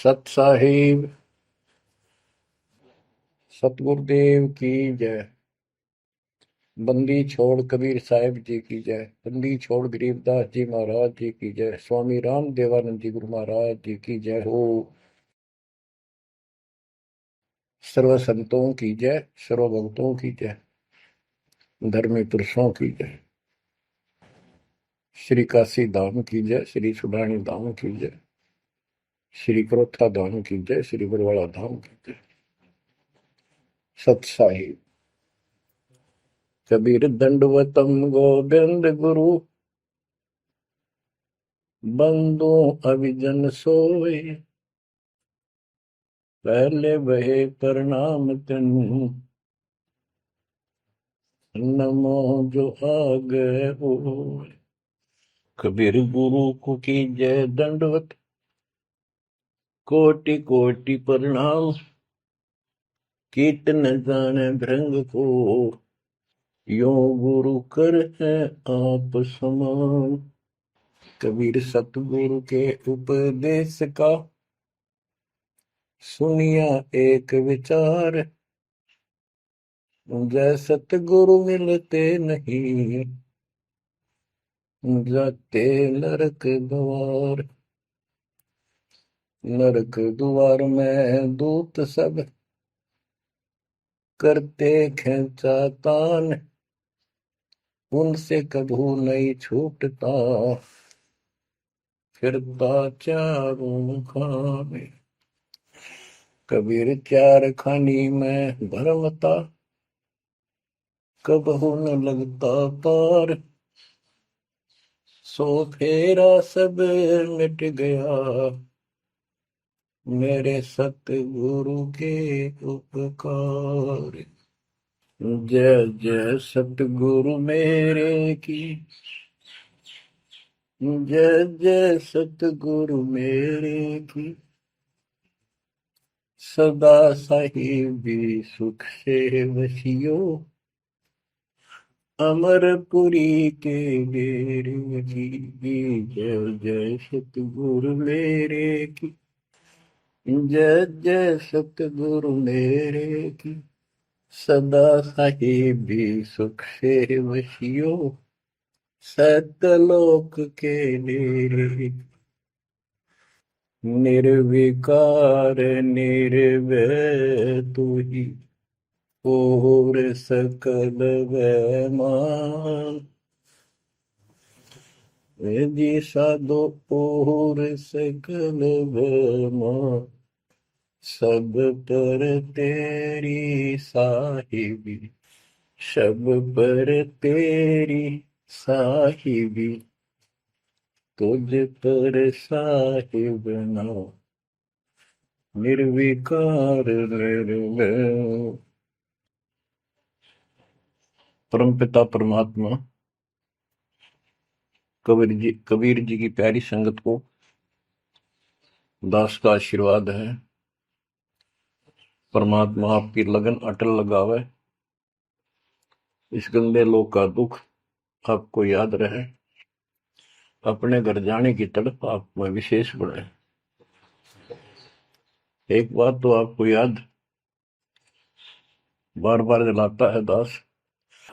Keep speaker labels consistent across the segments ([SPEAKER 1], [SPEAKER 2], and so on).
[SPEAKER 1] सत साहिब सतगुरुदेव की जय। बंदी छोड़ कबीर साहिब जी की जय। बंदी छोड़ गरीबदास जी महाराज जी की जय। स्वामी राम देवानंद जी गुरु महाराज जी की जय हो। सर्व संतों की जय, सर्व भक्तों की जय, धर्मी पुरुषों की जय। श्री काशी धाम की जय, श्री सुडानी धाम की जय, श्री क्रोथा धाम की जय, श्री बरवाड़ा धाम की जय। सत साहिब कबीर दंडवतम गोविंद गुरु, बंदो अभिजन सोए, पहले बहे प्रणाम तिन, नमो जो आगे हो। कबीर गुरु को की जय दंडवत, कोटि कोटि प्रणाम, कीर्तन जाने भृंग को, यो गुरु कर है आप समान। कबीर सतगुरु के उपदेश का, सुनिया एक विचार, जय सतगुरु मिलते नहीं, जाते नरक द्वार। नरक द्वार में दूत सब, करते खेचा तान, उनसे कभू नहीं छूटता, फिरता चारों खाने। कबीर चार खानी में भरमता, कबहू न लगता पार, सो फेरा सब मिट गया, मेरे सतगुरु के उपकार। जय जय सतगुरु मेरे की, जय जय सतगुरु मेरे की, सदा साहिबी सुख से वसियो, अमरपुरी के डेरे की। जय जय सतगुरु मेरे की, जय जय सतगुरु मेरे की, सदा साहिबी सुख से वसियो, सतलोक के डेरे। निर्विकार निर्भय तू ही, और सकल वैमान, जी साधो और सकल वैमान, सब पर तेरी साहिबी, सब पर तेरी साहिबी, तुझ पर साहिब ना, निर्विकार निर्भय। परमपिता परमात्मा कबीर जी की प्यारी संगत को दास का आशीर्वाद है। परमात्मा आपकी लगन अटल लगावे, इस गंदे लोक का दुख आपको याद रहे, अपने घर जाने की तड़प आप में विशेष बढ़े। एक बात तो आपको याद बार बार दिलाता है दास,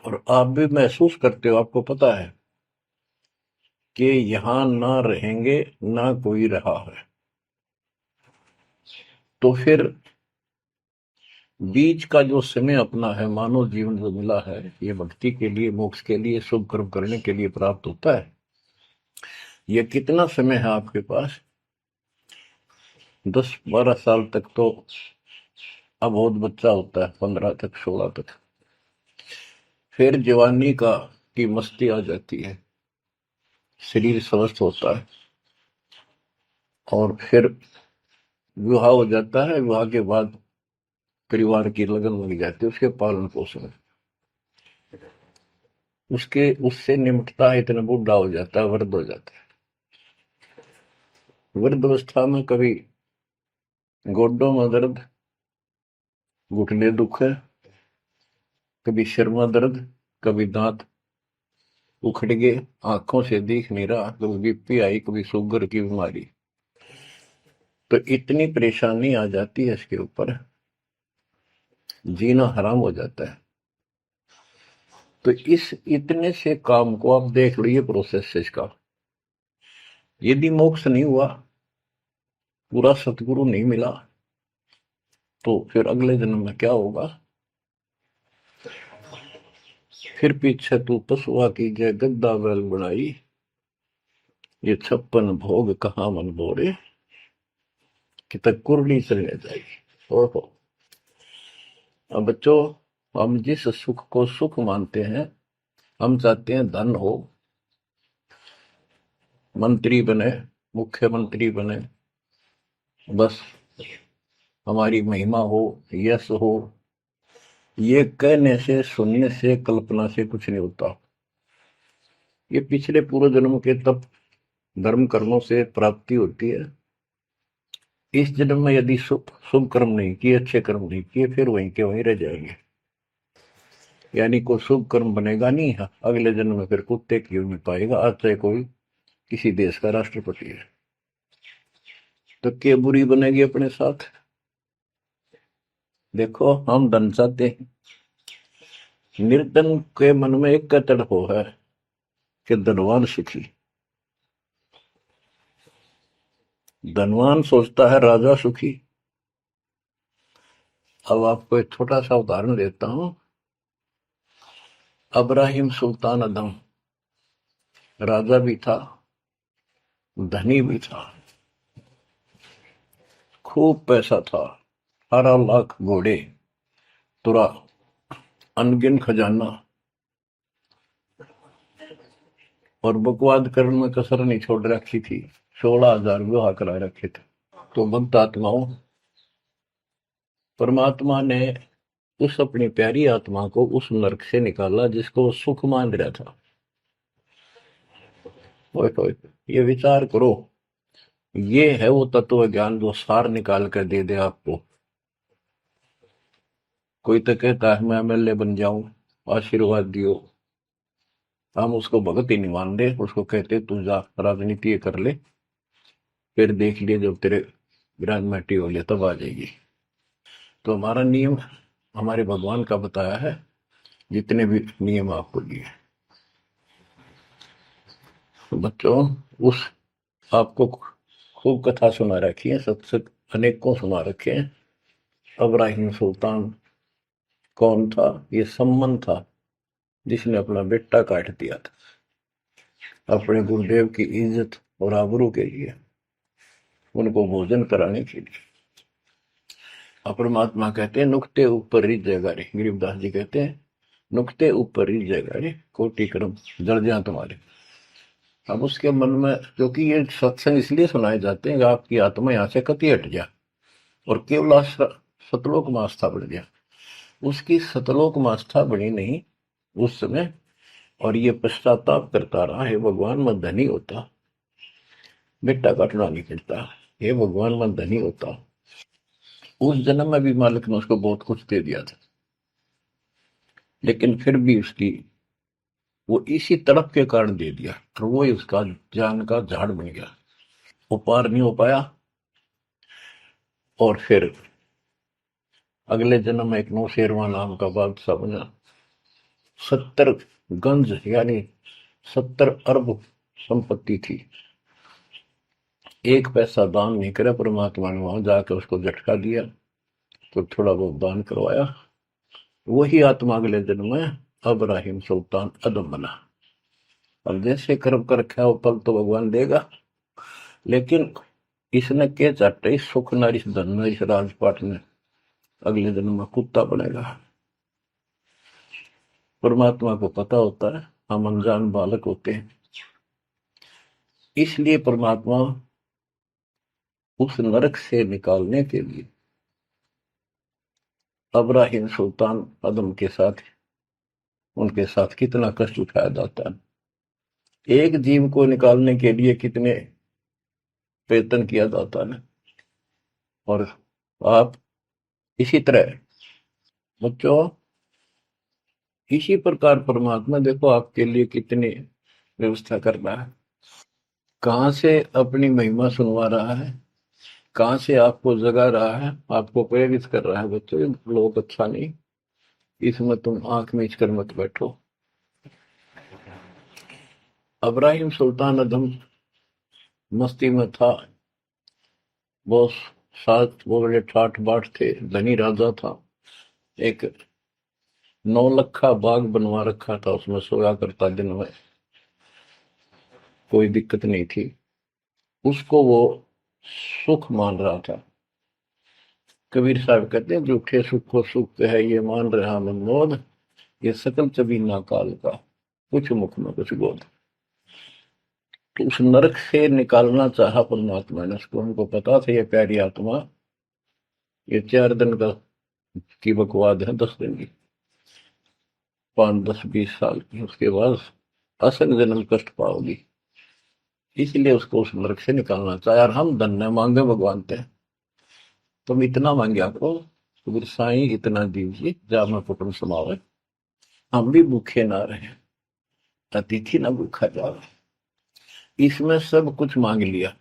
[SPEAKER 1] और आप भी महसूस करते हो, आपको पता है कि यहां ना रहेंगे ना कोई रहा है, तो फिर बीच का जो समय अपना है, मानव जीवन जो मिला है, ये भक्ति के लिए, मोक्ष के लिए, शुभ कर्म करने के लिए प्राप्त होता है। ये कितना समय है आपके पास? 10-12 साल तक तो अब बहुत बच्चा होता है, 15 तक, 16 तक, फिर जवानी की मस्ती आ जाती है, शरीर स्वस्थ होता है, और फिर विवाह हो जाता है। विवाह के बाद परिवार की लगन लग जाती है, उसके पालन पोषण, उससे निमटता है, इतना बूढ़ा हो जाता है, वृद्ध हो जाता है। वृद्धावस्था में कभी गोड्डों में दर्द, घुटने दुख है, कभी सिर में दर्द, कभी दांत उखड़ गए, आंखों से दिख नहीं रहा, कभी बीपी आई, कभी शुगर की बीमारी। तो इतनी परेशानी आ जाती है इसके ऊपर, जीना हराम हो जाता है। तो इस इतने से काम को आप देख लो, ये प्रोसेस है इसका। यदि मोक्ष नहीं हुआ, पूरा सतगुरु नहीं मिला, तो फिर अगले जन्म में क्या होगा? फिर पीछे तू पशुआ की जय गद्दा बैल बनाई, ये 56 भोग कहाँ मन बोरे, कि तक कुरली चलने जाएगी। ओहो। अब बच्चों, हम जिस सुख को सुख मानते हैं, हम चाहते हैं धन हो, मंत्री बने, मुख्यमंत्री बने, बस हमारी महिमा हो, यश हो। ये कहने से, सुनने से, कल्पना से कुछ नहीं होता। ये पिछले पूर्व जन्म के तप धर्म कर्मों से प्राप्ति होती है। इस जन्म में यदि शुभ कर्म नहीं किए, अच्छे कर्म नहीं किए, फिर वहीं के वहीं रह जाएंगे। यानी कोई शुभ कर्म बनेगा नहीं है, अगले जन्म में फिर कुत्ते की में पाएगा, आज चाहे कोई किसी देश का राष्ट्रपति है। तो क्या बुरी बनेगी अपने साथ? देखो, हम धन चाहते हैं, निर्धन के मन में एक का तड़प है कि धनवान सुखी। धनवान सोचता है राजा सुखी। अब आपको एक छोटा सा उदाहरण देता हूं। अब्राहिम सुल्तान अदम राजा भी था, धनी भी था, खूब पैसा था, 18 लाख घोड़े, तुरा, अनगिन खजाना, और बकवाद करने में कसर नहीं छोड़ रखी थी। 16,000 विवाह करा रखे थे। तो भक्त आत्माओं, परमात्मा ने उस अपनी प्यारी आत्मा को उस नरक से निकाला जिसको वो सुख मान रहा था। ओए ओए, ये विचार करो, ये है वो तत्व ज्ञान जो सार निकाल कर दे दे आपको। कोई तो कहता है मैं एमएलए बन जाऊं, आशीर्वाद दियो। हम उसको भगत ही नहीं मान रहे, उसको कहते तू जा राजनीति कर ले, फिर देख लिए जब तेरे ग्रांड हो लिया तब आ जाएगी। तो हमारा नियम हमारे भगवान का बताया है, जितने भी नियम आपको दिए। तो बच्चों, उस आपको खूब कथा सुना रखी है, सत्संग अनेकों सुना रखे हैं। अब्राहिम सुल्तान कौन था? ये सम्मन था जिसने अपना बेटा काट दिया था अपने गुरुदेव की इज्जत और आबरू के लिए, उनको भोजन कराने के लिए। परमात्मा कहते हैं नुक्ते ऊपर रिझ जाएगा रे, गरीबदास जी कहते हैं नुक्ते ऊपर रिझ जाएगा रे, कोटि कर्म जड़ जाए तुम्हारे। अब उसके मन में, क्योंकि ये सत्संग इसलिए सुनाए जाते हैं कि आपकी आत्मा यहाँ से कति हट जाए और केवल सतलोक में आस्था बढ़ जाए। उसकी सतलोक में आस्था बनी नहीं उस समय, और ये पश्चाताप करता रहा, हे भगवान मैं धनी होता, बेटा काटना नहीं पड़ता, हे भगवान मैं धनी होता। उस जन्म में भी मालिक ने उसको बहुत कुछ दे दिया था, लेकिन फिर भी उसकी वो इसी तड़प के कारण दे दिया, और वो ही उसका जान का झाड़ बन गया। वो पार नहीं हो पाया, और फिर अगले जन्म में एक नौशेरवा नाम का बादशाह बना। 70 गंज यानी 70 अरब संपत्ति थी। एक पैसा दान नहीं करे, परमात्मा ने वहां जाकर उसको झटका दिया, तो थोड़ा बहुत दान करवाया। वही आत्मा अगले जन्म में अब्राहिम सुल्तान अदम बना। अब जैसे कर्म कर रखा है वो फल तो भगवान देगा, लेकिन इसने के चाटे इस सुख न, इस धन न, इस राजपाट में अगले जन्म में कुत्ता बनेगा। परमात्मा को पता होता है हम अनजान बालक होते हैं, इसलिए परमात्मा उस नरक से निकालने के लिए अब्राहिम सुल्तान अदम के साथ, उनके साथ कितना कष्ट उठाया जाता है। एक जीव को निकालने के लिए कितने प्रयत्न किया जाता है। और आप इसी तरह बच्चों, इसी प्रकार परमात्मा देखो आपके लिए कितनी व्यवस्था कर रहा है, कहां से अपनी महिमा सुनवा रहा है, कहाँ से आपको जगा रहा है, आपको प्रेरित कर रहा है बच्चों, ये लोग अच्छा नहीं, इसमें तुम आंख मीच कर मत बैठो। अब्राहिम सुल्तान अदम मस्ती में था, वो साथ वो बड़े ठाठ बाट थे, धनी राजा था। एक 9 लखा बाग बनवा रखा था, उसमें सोया करता दिन में, कोई दिक्कत नहीं थी उसको, वो सुख मान रहा था। कबीर साहब कहते हैं, झूठे सुख को सुख है ये मान रहा मनमोद, ये सकल चबीना काल का, कुछ मुख में कुछ बोध। तो उस नरक से निकालना चाहा परमात्मा ने उसको, उनको पता था ये प्यारी आत्मा, ये 4 दिन का की बकवाद है, 10 दिन की, 5, 10, 20 साल की, उसके बाद असंग जन्म कष्ट पाओगी, इसलिए उसको उस नरक से निकालना चाहे। और हम धन्य मांगे भगवान थे, तुम इतना मांगे आपको, तो साईं इतना दीजिए जा मैं कुटुंब समावे, हम भी भूखे ना रहे, अतिथि ना भूखा जावे। इसमें सब कुछ मांग लिया,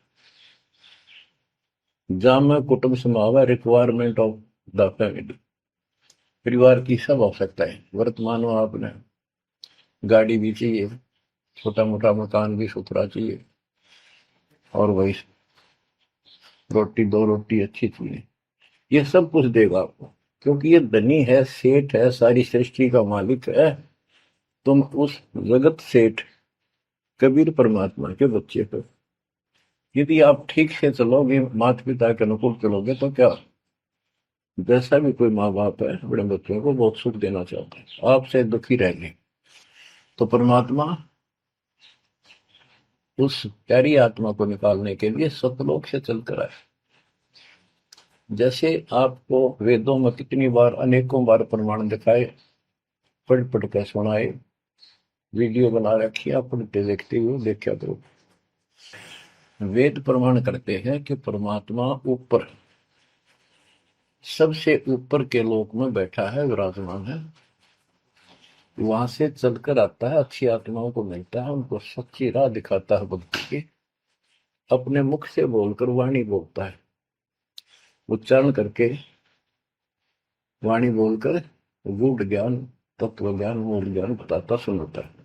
[SPEAKER 1] जा मैं कुटुंब समावे, रिक्वायरमेंट ऑफ द फैमिली, परिवार की सब आवश्यकताएं। वर्तमान में आपने गाड़ी भी चाहिए, छोटा मोटा मकान भी सुथरा चाहिए, और वही रोटी 2 रोटी अच्छी चाहिए, ये सब कुछ देगा आपको, क्योंकि ये धनी है, सेठ है, सारी सृष्टि का मालिक है। तुम उस जगत सेठ कबीर परमात्मा के बच्चे हो। यदि आप ठीक से चलोगे, माता पिता के अनुकूल चलोगे, तो क्या, जैसा भी कोई माँ बाप है अपने बच्चों को बहुत सुख देना चाहता है, आपसे दुखी रहेंगे, तो परमात्मा उस प्यारी आत्मा को निकालने के लिए सतलोक से चलकर आए। जैसे आपको वेदों में कितनी बार, अनेकों बार प्रमाण दिखाए, पढ़ पढ़ कर सुनाए, वीडियो बना रखी, आप पढ़ते देखते हुए देखा करो। वेद प्रमाण करते हैं कि परमात्मा ऊपर, सबसे ऊपर के लोक में बैठा है, विराजमान है, वहां से चलकर आता है, अच्छी आत्माओं को मिलता है, उनको सच्ची राह दिखाता है भक्ति की, अपने मुख से बोलकर वाणी बोलता है, उच्चारण करके वाणी बोलकर गूढ़ ज्ञान, तत्व ज्ञान, मूल ज्ञान बताता सुनाता है।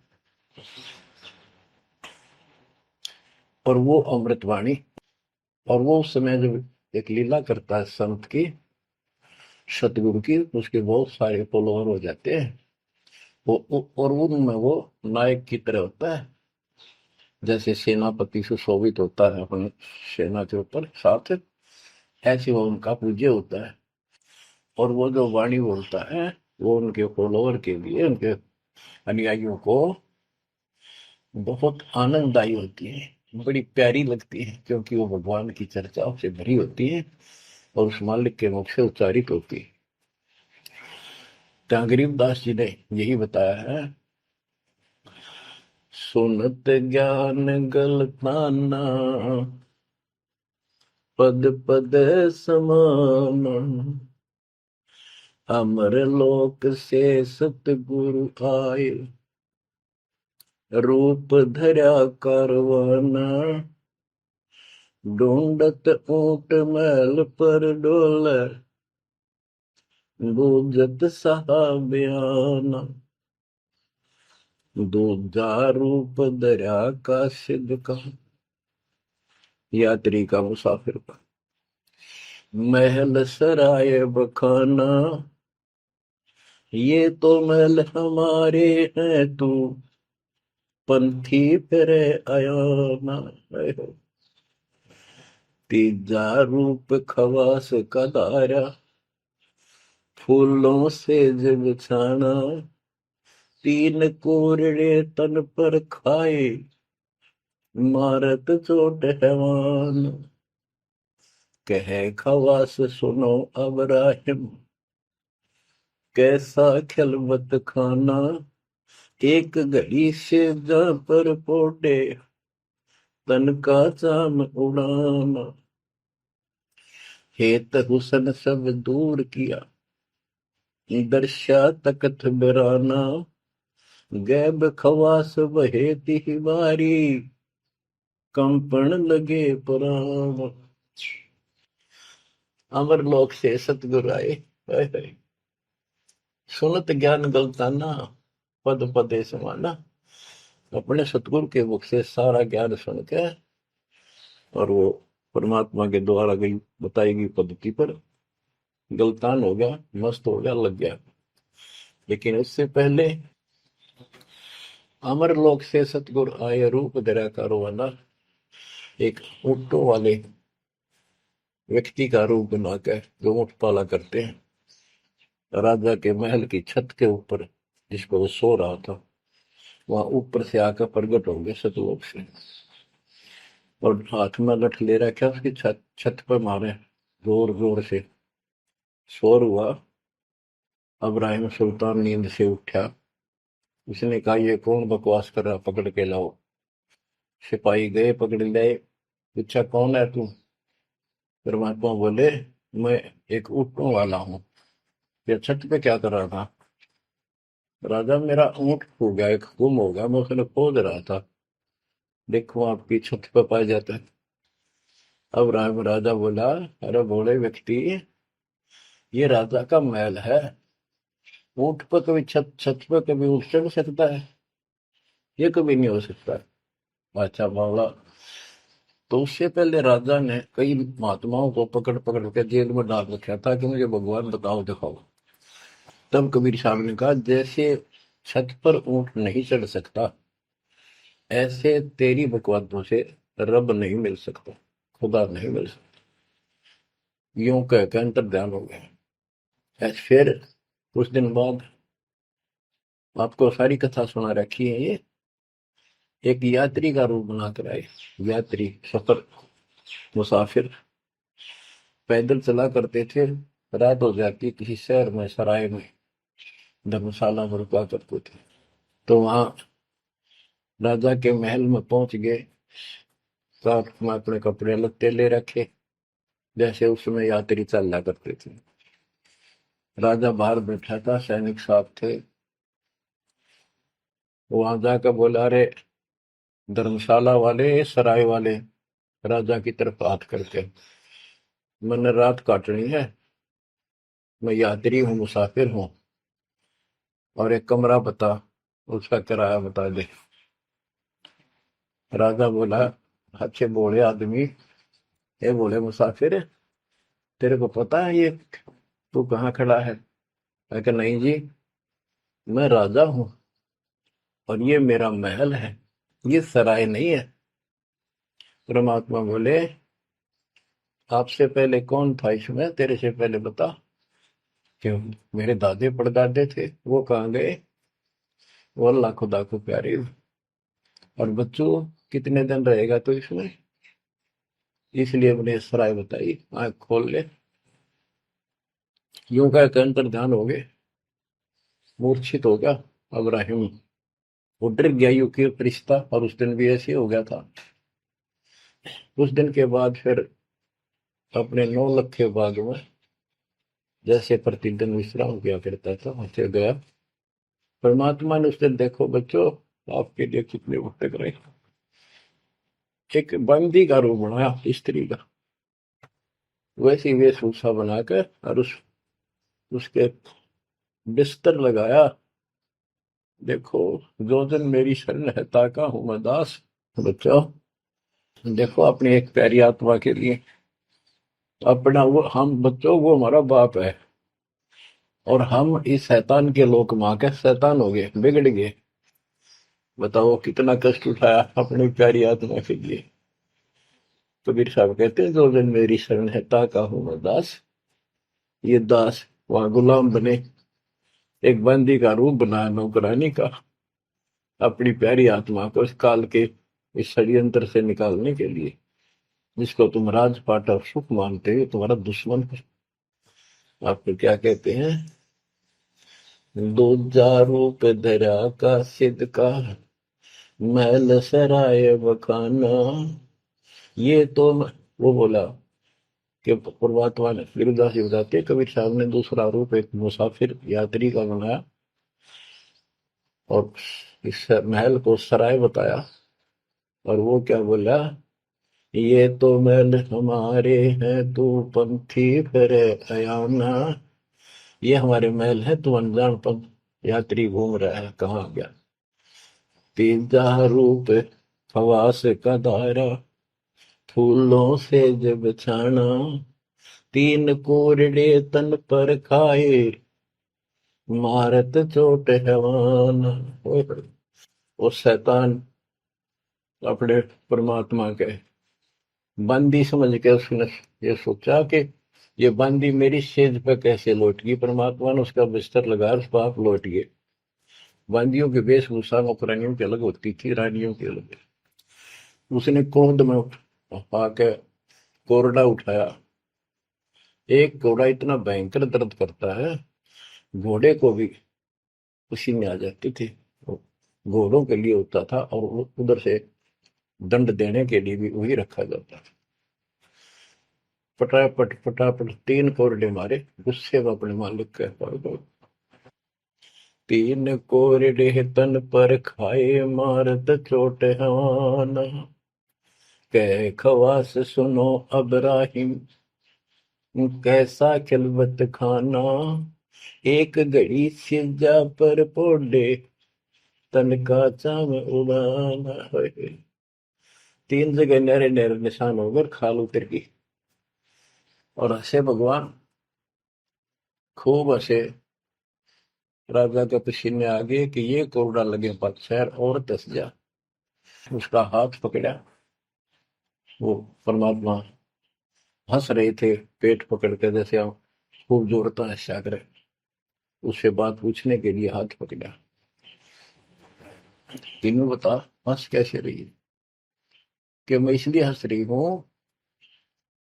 [SPEAKER 1] और वो अमृतवाणी, और वो उस समय जब एक लीला करता है संत की, सतगुरु की, उसके बहुत सारे फॉलोअर हो जाते हैं, और उनमें वो नायक की तरह होता है, जैसे सेनापति सुशोभित होता है अपने सेना के ऊपर साथ, ऐसे वो उनका पूज्य होता है। और वो जो वाणी बोलता है, वो उनके फॉलोअर के लिए, उनके अनुयायियों को बहुत आनंददायी होती है, बड़ी प्यारी लगती है, क्योंकि वो भगवान की चर्चाओं से भरी होती है और उस मालिक के मुख से उच्चारित होती है। तो गरीबदास जी ने यही बताया है, सुनत ज्ञान गलताना, पद पद समान, अमर लोक से सतगुरु आए, रूप धरा करवाना, ढूंढत ऊंट मैल पर डोले, बूझत साहबियाना, दूजा रूप दरिया का सिद्ध का, यात्री का, मुसाफिर का, महल सराय बखाना, ये तो महल हमारे हैं, तू पंथी फिरे अयाना। तीजा रूप खवास का दारा, फूलों से जब छाना, 3 कोरड़े तन पर खाए, मारत चोट हैवान, कहे खवास सुनो अब राहिम, कैसा खिलवत खाना, एक घड़ी से जा पर पोटे, तन का चाम उड़ाना, हेत हुसन सब दूर किया, दर्शा तकत बिराना, गैब खवास बहे तिहवारी, कंपन लगे पुराण। अमर लोक से सतगुरु आए, हाय हाय। सुनत ज्ञान गलताना, पद पदे समाना। अपने सतगुरु के मुख से सारा ज्ञान सुन के और वो परमात्मा के द्वारा गई बताई गई पद्धति पर गलतान हो गया, मस्त हो गया, लग गया। लेकिन उससे पहले अमर लोक से सतगुरु आए, रूप धरा कारोबाना। एक ऊँटों वाले व्यक्ति का रूप बनाकर जो ऊँट पाला करते हैं, राजा के महल की छत के ऊपर जिस पर वो सो रहा था, वहां ऊपर से आकर प्रकट होंगे सतलोक से, और हाथ में लठ ले रखा, उसकी छत छत पर मारे जोर जोर से। शोर हुआ। अब्राहिम सुल्तान नींद से उठा। उसने कहा, ये कौन बकवास कर रहा, पकड़ के लाओ। सिपाही गए, पकड़ लाए। पूछा, कौन है तू? परमात्मा बोले, मैं एक ऊँटों वाला हूँ। ये छत पे क्या कर रहा था? राजा, मेरा ऊँट खो गया, एक गुम हो गया, मैं उसने खोज रहा था, देखो आपकी छत पे पाया जाता है। अब राजा बोला, अरे भोले व्यक्ति, ये राजा का महल है, ऊँट पर कभी छत छत पर कभी ऊँट चढ़ सकता है? ये कभी नहीं हो सकता। अच्छा बावला। तो उससे पहले राजा ने कई महात्माओं को पकड़ पकड़ के जेल में डाल रखा था कि मुझे भगवान बताओ, दिखाओ। तब कबीर साहब ने कहा, जैसे छत पर ऊँट नहीं चढ़ सकता, ऐसे तेरी बकवादों से रब नहीं मिल सकता, खुदा नहीं मिल सकता। यूं कहकर अंतर ध्यान हो गया। ऐसे फिर कुछ दिन बाद आपको सारी कथा सुना रखी है। ये एक यात्री का रूप बनाकर आए। यात्री, सफर, मुसाफिर पैदल चला करते थे। रात हो जाती, किसी शहर में, सराय में, धर्मशाला में रुका करते थे। तो वहां राजा के महल में पहुंच गए। साथ में अपने कपड़े लत्ते ले रखे, जैसे उसमें यात्री चला करते थे। राजा बाहर बैठा था, सैनिक साथ थे। वहां जाकर बोला, अरे धर्मशाला वाले, सराय वाले, राजा की तरफ हाथ करके, मैंने रात काटनी है, मैं यात्री हूँ, मुसाफिर हूँ, और एक कमरा बता, उसका किराया बता दे। राजा बोला, अच्छे बोले आदमी, ये बोले मुसाफिर, तेरे को पता है ये तू कहाँ खड़ा है? मैं कहा, नहीं जी, मैं राजा हूँ और ये मेरा महल है, ये सराय नहीं है। परमात्मा बोले, आपसे पहले कौन था इसमें, तेरे से पहले बता। क्यों? मेरे दादे परदादे थे, वो कहाँ गए? वो अल्लाह खुदा को प्यारे। और बच्चों, कितने दिन रहेगा तो इसमें? इसलिए मैंने सराय बताई, आंख खोल ले। यूं का अंतर ध्यान हो गए, मूर्छित हो गया अब्राहिम। वो डर गया, यू की रिश्ता, और उस दिन भी ऐसे हो गया था। उस दिन के बाद फिर अपने 9 लखे बाग में जैसे प्रतिदिन विश्राम किया करता था, वैसे गया। परमात्मा ने उस दिन, देखो बच्चों, आपके लिए कितने भटक रहे, एक बंदी का रूप बनाया, स्त्री का, वैसी वेशभूषा बनाकर, और उसके बिस्तर लगाया। देखो, जो दिन मेरी शरण है, ताका हूं मैं दास। बच्चों, देखो अपनी एक प्यारी आत्मा के लिए अपना, वो हम बच्चों, वो हमारा बाप है, और हम इस शैतान के लोक मां के शैतान हो गए, बिगड़ गए। बताओ कितना कष्ट उठाया अपनी प्यारी आत्मा के लिए। कबीर साहब कहते हैं, जो दिन मेरी शरण है, ताका हूं मैं दास। ये दास वहां गुलाम बने, एक बंदी का रूप बनाया नौकरानी का, अपनी प्यारी आत्मा को इस काल के इस षड्यंत्र से निकालने के लिए। जिसको तुम राजपाट और सुख मानते हो, तुम्हारा दुश्मन है। आपको क्या कहते हैं? दूजा रूप धरा का सिद्ध का, महल सराय बखाना। ये तो वो बोला कि परमात्मा ने, गिरिदास जी बताते हैं, कबीर साहब ने दूसरा रूप एक मुसाफिर यात्री का बनाया, और इस महल को सराय बताया। और वो क्या बोला ये तो महल हमारे हैं, तू पंथी फिर अयाना। ये हमारे महल है, तू अनजान पंथ यात्री घूम रहा है, कहाँ गया। तीजा रूप खवास का दायरा, फूलों से जब छाना। तीन कोरडे तन पर खाए, मारत चोट हैवान। वो शैतान अपने परमात्मा के बंदी समझ के उसने ये सोचा कि ये बंदी मेरी सेज पे कैसे लौट गई। परमात्मा ने उसका बिस्तर लगा, उस पाप लौट गए। बंदियों की वेशभूषा नौकरानियों की अलग होती थी, रानियों की अलग। उसने क्रोध में आके कोरडा उठाया। एक घोड़ा इतना भयंकर दर्द करता है, घोड़े को भी उसी में आ जाती थी। घोड़ों के लिए होता था और उधर से दंड देने के लिए भी वही रखा जाता था। फटाफट फटाफट तीन कोरडे मारे, गुस्से में अपने मालिक के पास गए। तीन कोरडे तन पर खाए, मारत चोट हवाना। कह खवास सुनो अबराहिम, कैसा खिलवत खाना। एक घड़ी सिजा पर पोडे, तन का चाम उड़ाना। तीन जगह नहरे नहरे निशान होकर खाल उतर गई। और हंसे भगवान, खूब हंसे। राजा के पसीने आ गए कि ये कोरडा लगे पर शहर और दस जा। उसका हाथ पकड़ा। वो परमात्मा हंस रहे थे, पेट पकड़ के, जैसे हम खूब जोरता हंसा करे। उससे बात पूछने के लिए हाथ पकड़ा। तीनों बता, हंस कैसे रही है। कि मैं इसलिए हंस रही हूं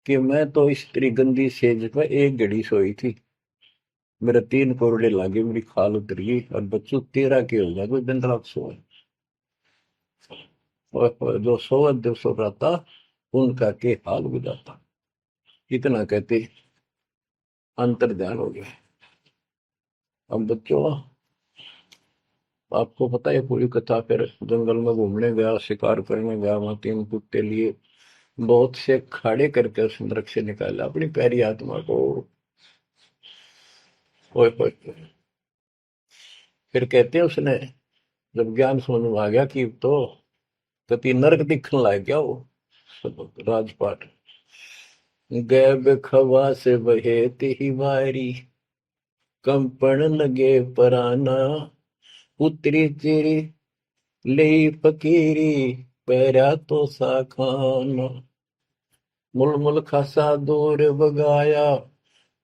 [SPEAKER 1] कि मैं तो इस तेरी गंदी सेज पर एक घड़ी सोई थी, मेरे तीन कोरडे लागे, मेरी खाल उतर गई, और बच्चों तेरा के हो गया कोई दिन रात सोए। और जो सोवत दिवसों रहता, उनका के हाल बुझाता। इतना कहते अंतर ध्यान हो गया। अब बच्चों, आपको पता है पूरी कथा। फिर जंगल में घूमने गया, शिकार करने गया, वहां तीन कुत्ते लिए, बहुत से खाड़े करके उस नरक से निकाला अपनी प्यारी आत्मा को। ओए ओए। फिर कहते हैं उसने जब ज्ञान समझ में आ गया कि तो कति नरक दिखने लग गया वो राजपाट। गैब खवा से बहे ही वारी, कंपन लगे पराना। उतरी चिरी ले फकीरी, पैरा तो सा खाना। मुलमुल खासा दूर बगाया,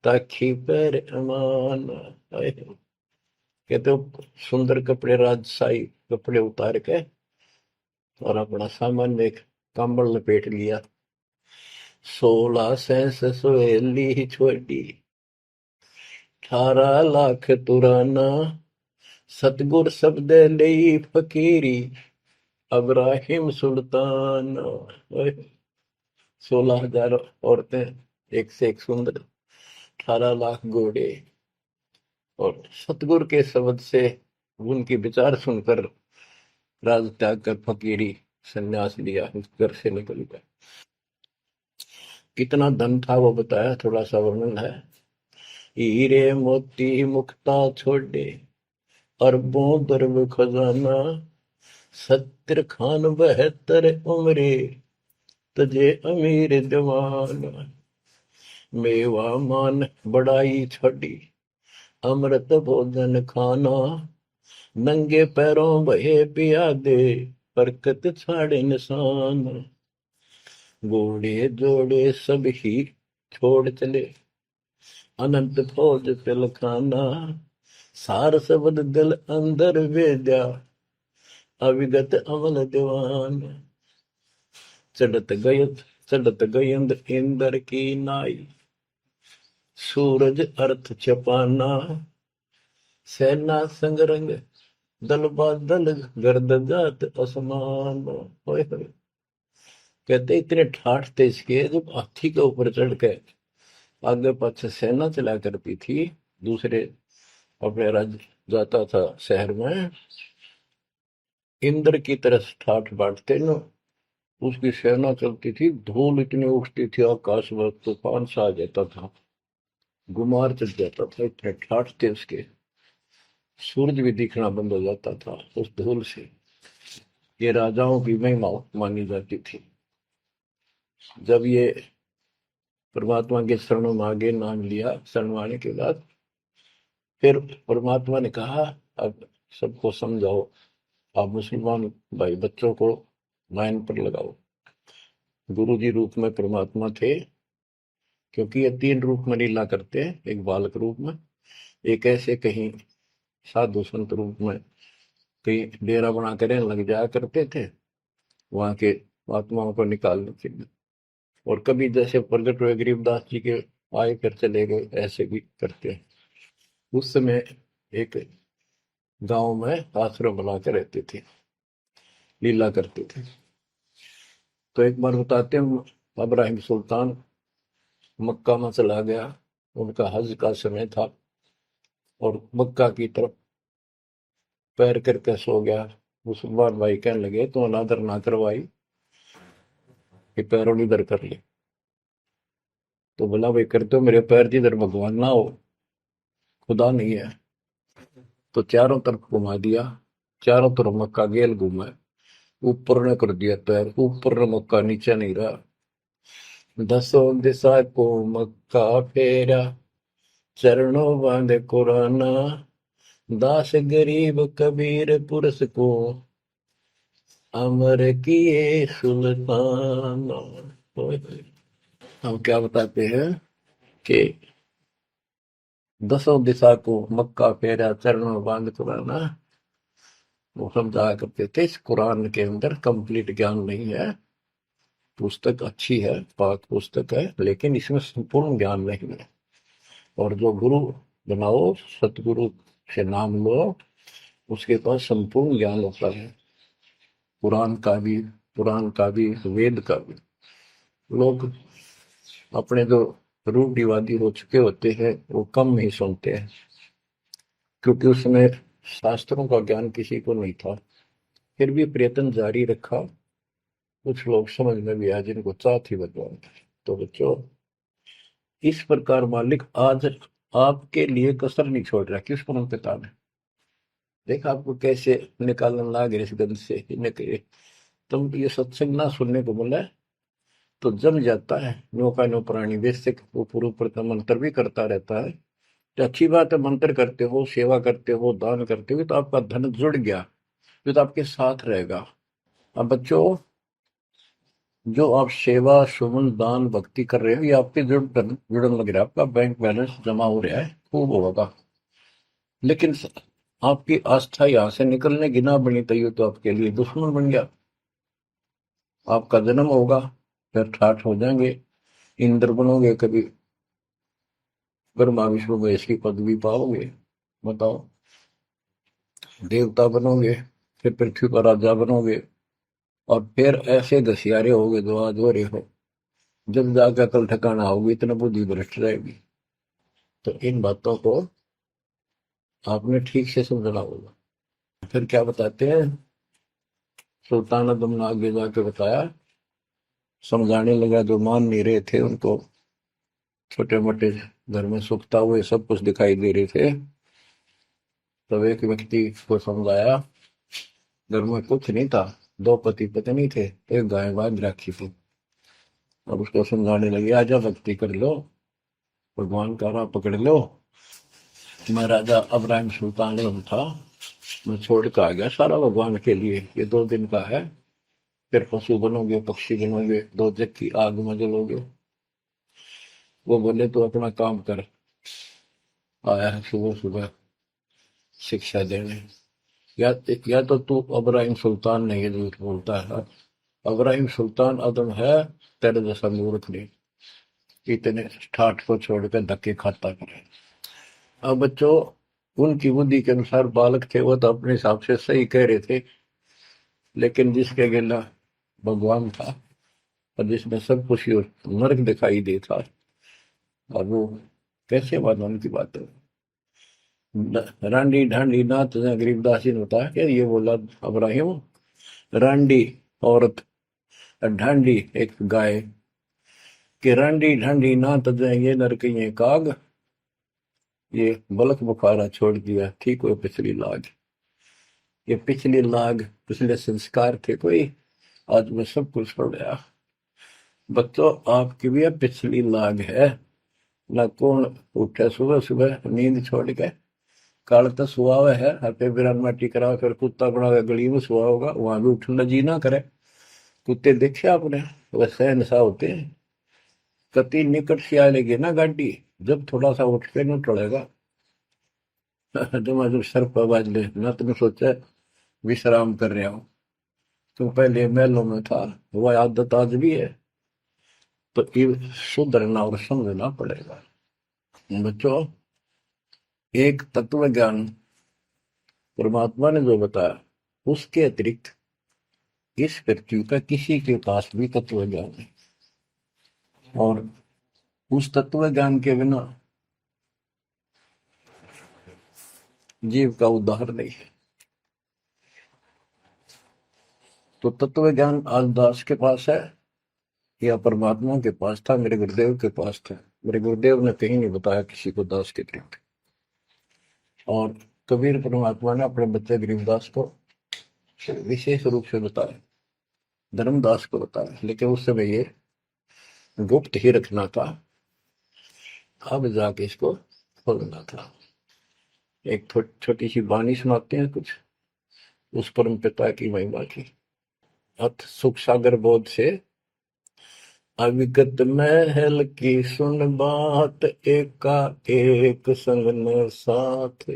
[SPEAKER 1] ताखी पैर अमान। कहते हो सुंदर कपड़े, राजशाही कपड़े उतार के और अपना सामान एक कंबल लपेट लिया। 16 सहेली ही छोड़ी, 18 लाख तुराना। सतगुर शब्द लई फकीरी, अब्राहिम सुल्तान। 16,000 औरतें, एक से एक सुंदर, 18 लाख घोड़े। और सतगुरु के शब्द से उनकी विचार सुनकर राज त्याग कर फकीरी संन्यास लिया, उस घर से निकल गया। कितना धन था वो बताया, थोड़ा सा वर्णन है। हीरे मोती मुक्ता छोड़े, अरबों दरब खजाना। 70 खान 72 उम्रे, तजे अमीर जवान। मेवा मान बढ़ाई छड़ी, अमृत भोजन खाना। नंगे पैरों बहे पियादे, बरकत छाड़े निशान। घोड़े जोड़े सब ही छोड़ चले, अनंत फौज तिलखाना। सार शब्द दिल अंदर वेद्या, अविगत अमल दीवान। चढ़त गयत चढ़त गयंद इंद्र की नाई, सूरज अर्थ छपाना। सेना संगरंग दल बादल, गर्द जात असमान। होए होए। कहते इतने ठाठ थे इसके, जब हाथी के ऊपर चढ़ के आगे पाछे सेना चला करती थी, दूसरे अपने राज्य जाता था शहर में, इंद्र की तरह ठाठ बांटते न। उसकी सेना चलती थी, धूल इतनी उठती थी आकाश में, तूफान सा आ जाता था, गुमार चढ़ जाता था, इतने ठाठ थे उसके, सूरज भी दिखना बंद हो जाता था उस धूल से। ये राजाओं की महिमा मानी जाती थी। जब ये परमात्मा के शरणों में आगे नाम लिया, शरण आने के बाद फिर परमात्मा ने कहा, अब सबको समझाओ, आप मुसलमान भाई बच्चों को लाइन पर लगाओ। गुरु जी रूप में परमात्मा थे, क्योंकि ये तीन रूप में लीला करते हैं, एक बालक रूप में, एक ऐसे कहीं साधु संत रूप में कहीं डेरा बना कर लग जाया करते थे वहां के आत्माओं को निकालने के लिए, और कभी जैसे प्रगट हुए गरीबदास जी के आए फिर चले गए, ऐसे भी करते हैं। उस समय एक गांव में आश्रम बना के रहते थे, लीला करते थे। तो एक बार बताते हैं, इब्राहिम सुल्तान मक्का में चला गया, उनका हज का समय था, और मक्का की तरफ पैर करके सो गया। मुसलमान भाई कहने लगे, तो अनादर ना करवाई, कि पैरों इधर कर ले। तो बोला, भाई करते हो मेरे पैर जिधर भगवान ना हो, खुदा नहीं है। तो चारों तरफ घुमा दिया, चारों तरफ मक्का गेल घूमा, ऊपर ने कर दिया पैर, ऊपर ने मक्का, नीचे नहीं रहा। दसों दिशा को मक्का फेरा, चरणों बांधे कुराना, दास गरीब कबीर पुरस को, अमर किए सुल्तान। हम क्या बताते हैं कि दसों दिशा को मक्का फेरा, चरणों बांध कुराना, वो समझाया करते थे। इस कुरान के अंदर कंप्लीट ज्ञान नहीं है, पुस्तक अच्छी है, पाक पुस्तक है, लेकिन इसमें संपूर्ण ज्ञान नहीं है। और जो गुरु बनाओ, सतगुरु से नाम लो, उसके पास संपूर्ण ज्ञान होता है, कुरान का भी, पुराण का भी, वेद का भी। लोग अपने जो रूढ़िवादी हो चुके होते हैं, वो कम ही सुनते हैं, क्योंकि उसमें शास्त्रों का ज्ञान किसी को नहीं था। फिर भी प्रयत्न जारी रखा, कुछ लोग समझ में भी आए जिनको चाह थी भगवान। तो बच्चों, इस प्रकार मालिक आज आपके लिए कसर नहीं छोड़ रहा। किस परम पिता ने देखा आपको कैसे निकालने लगे इस गंध से, इन्हें तुम ये सत्संग ना सुनने को मिला है, तो जम जाता है नौका नो प्राणी वैसे ऊपर ऊपर का मंत्र भी करता रहता है। तो अच्छी बात है, मंत्र करते हो, सेवा करते हो, दान करते हो, तो आपका धन जुड़ गया, तो आपके साथ रहेगा। अब बच्चों, जो आप सेवा सुमन दान भक्ति कर रहे हो, ये आपके जुड़न लग रहा है, आपका बैंक बैलेंस जमा हो रहा है, खूब होगा। लेकिन आपकी आस्था यहाँ से निकलने की ना बनी तैयो, तो आपके लिए दुश्मन बन गया। आपका जन्म होगा, फिर ठाठ हो जाएंगे, इंद्र बनोगे, कभी ब्रह्मा विष्णु महेश की पदवी पाओगे, बताओ, देवता बनोगे, फिर पृथ्वी पर राजा बनोगे, और फिर ऐसे घसियारे होगे जो आज हो रहे हो। जब जाकर कल ठिकाना होगी, इतना बुद्धि भ्रष्ट रहेगी। तो इन बातों को आपने ठीक से समझना होगा। फिर क्या बताते हैं, सुल्तान आदम ने आगे जाके बताया, समझाने लगा, जो मान नहीं रहे थे उनको, छोटे मोटे घर में सुखता हुए सब कुछ दिखाई दे रहे थे। तब एक व्यक्ति को समझाया, घर में कुछ नहीं था, दो पति पत्नी थे, एक गाय बांध रखी थी। अब उसको समझाने लगे, आजा भक्ति कर लो, भगवान का राह पकड़ लो। मैं राजा इब्राहिम सुल्तान था, मैं छोड़ के आ गया सारा भगवान के लिए, ये 2 दिन का है, फिर पशु बनोगे, पक्षी बनोगे, दो जग की आग में जलोगे। वो बोले, तो अपना काम कर, आया है सुबह सुबह शिक्षा देने। या तो तू इब्राहिम सुल्तान नहीं, ये झूठ बोलता है। इब्राहिम सुल्तान अदम है, तेरे जैसा मूर्ख नहीं, इतने ठाठ को छोड़कर धक्के खाता करे। अब बच्चों, उनकी बुद्धि के अनुसार बालक थे, वो तो अपने हिसाब से सही कह रहे थे, लेकिन जिसके गिला भगवान था, और जिसमें सब कुछ नर्क दिखाई देता, और वो कैसे माना उनकी बात है। रांडी ढांडी नाथ, गरीबदास जी ने बताया कि ये बोला इब्राहिम, रांडी औरत ढांडी एक गाय कि रांडी ढांडी ना तजे ये नर कहिए काग, ये बलक बुखारा छोड़ दिया ठीक हुए पिछली लाग। ये पिछली लाग पिछले संस्कार थे कोई, आज मैं सब कुछ पढ़ गया। बच्चों आपकी भी अब पिछली लाग है ना। कौन उठे सुबह सुबह नींद छोड़ के, काल तो सुआ हुआ है हते बिरान माटी करा फिर कुत्ता बना के गली में सुआ होगा, वहां भी उठना जी ना करे। कुत्ते देखे आपने वैसे नशा होते हैं। कति निकट से आ लेगी ना गाड़ी, जब थोड़ा सा उठ के न टलेगा तो मैं सर पर बाज ले ना, तुमने सोचा विश्राम कर रहा हूं। तुम पहले महलों में था, वह आदत आज भी है, तो ये सुधरना और समझना पड़ेगा। बच्चों एक तत्व ज्ञान परमात्मा ने जो बताया, उसके अतिरिक्त इस पृथ्वी का किसी के पास भी तत्व ज्ञान नहीं, और उस तत्व ज्ञान के बिना जीव का उद्धार नहीं है। तो तत्व ज्ञान आज दास के पास है या परमात्मा के पास था, मेरे गुरुदेव के पास था। मेरे गुरुदेव ने कहीं नहीं बताया किसी को दास के अतिरिक्त। और कबीर परमात्मा ने अपने बच्चे गरीबदास को विशेष रूप से बताया, धर्मदास को बताया, लेकिन उस समय ये गुप्त ही रखना था, अब जाके इसको खोलना था। एक छोटी सी वाणी सुनाते हैं कुछ उस परम पिता की महिमा की। अथ सुख सागर बोध से अविगत महल की सुन बात, एका एक संग न साथ,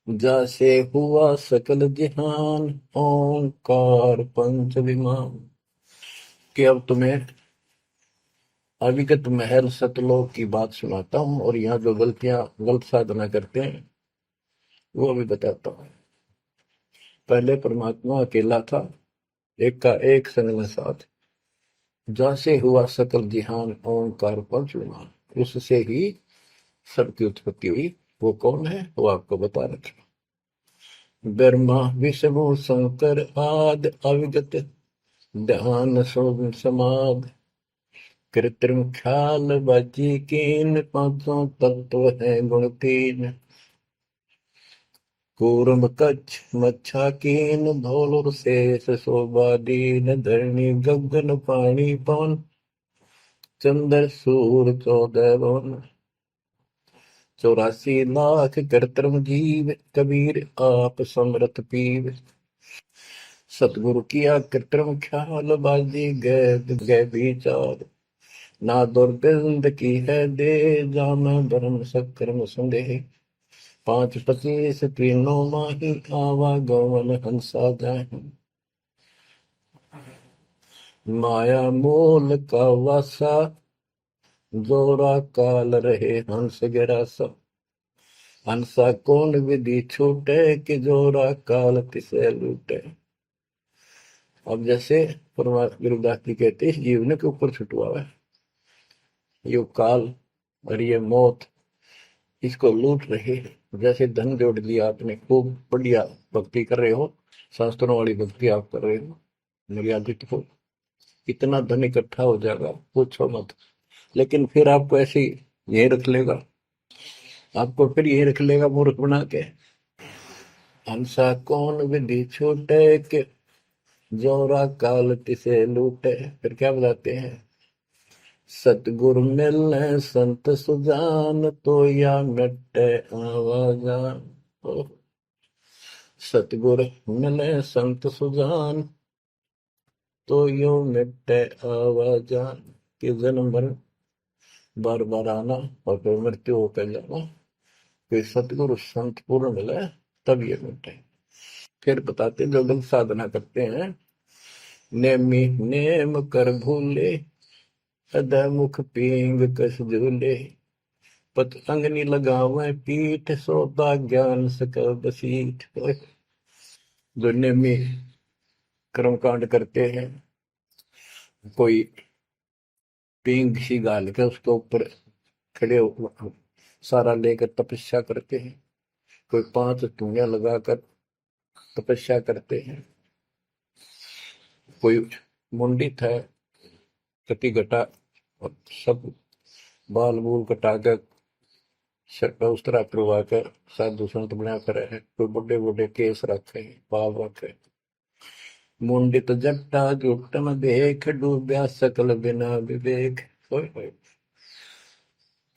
[SPEAKER 1] जैसे हुआ सकल जहान ओंकार पंच विमान। कि अब तुम्हें अविगत महल सतलोक की बात सुनाता हूं, और यहाँ जो गलतियां गलत साधना करते हैं वो भी बताता हूं। पहले परमात्मा अकेला था, एक का एक संग में साथ, जैसे हुआ सकल जिहान ओंकार पंच विमान, उससे ही सबकी उत्पत्ति हुई। वो कौन है वो आपको बता रखा। ब्रह्मा विष्णु शंकर आद अविगत ध्यान समाध, कृत्रिम ख्याल बाजी कीन, पांचों तत्व है गुण तीन। कूर्म कच्छ मच्छा कीन, धौल शेष शोभा दीन, धरणी गगन पानी पवन, चंद्र सूर 14 भवन। 84 लाख कृत्रिम जीव, कबीर आप समरथ पीव। सतगुरु किया कृत्रिम ख्याल, बाजी गए विचार, ना दुर्बिंद की है दे, जाना धर्म सक्रम संदेह। 5-25 तीनों माही, आवागमन हंसा जाए, माया मूल का वासा, जोरा काल रहे हंस गिरासा। हंसा कौन विधि छूटे, कि जोरा काल तिसे लूटे। अब जैसे गुरुदास जी कहते हैं, इस जीवन के ऊपर छुटवा है ये काल और ये मौत, इसको लूट रहे हैं। जैसे धन जोड़ लिया आपने, खूब बढ़िया भक्ति कर रहे हो, शास्त्रों वाली भक्ति आप कर रहे हो, मर्यादित हो, इतना धन इकट्ठा हो जाएगा पूछो मत। लेकिन फिर आपको ऐसे यही रख लेगा, आपको फिर यही रख लेगा मूर्ख बना के। हंसा कौन विधि छूटे, के जोरा काल तिसे लूटे। फिर क्या बताते हैं, सतगुरु मिलने संत सुजान, तो या मिटे आवाजान। सतगुरु मिले संत सुजान, तो यो मिटे आवाजान। कि जन्म भर बार बार आना और फिर मृत्यु होकर जाना, फिर सतगुरु संत पूर्ण मिले तब ये मिटे। फिर बताते जो लोग साधना करते हैं, नेमी नेम कर भूले, अधमुख पींग कस झूले, पतंगनी लगावे पीठ, सोता ज्ञान सकल बसीठ। जो नेमी कर्मकांड करते हैं, कोई पींग सी गाल के उसके ऊपर खड़े सारा लेकर तपस्या करते हैं, कोई 5 धुनिया लगाकर तपस्या करते हैं, कोई मुंडित है, कटी घटा और सब बाल बूल कटा कर शर्ट उस तरह करवा कर साधु संत बना कर है। कोई बड़े बड़े केस रखे, पाव रखे, मुंडित जट्टा जुटम देख डूबया सकल बिना विवेक। होय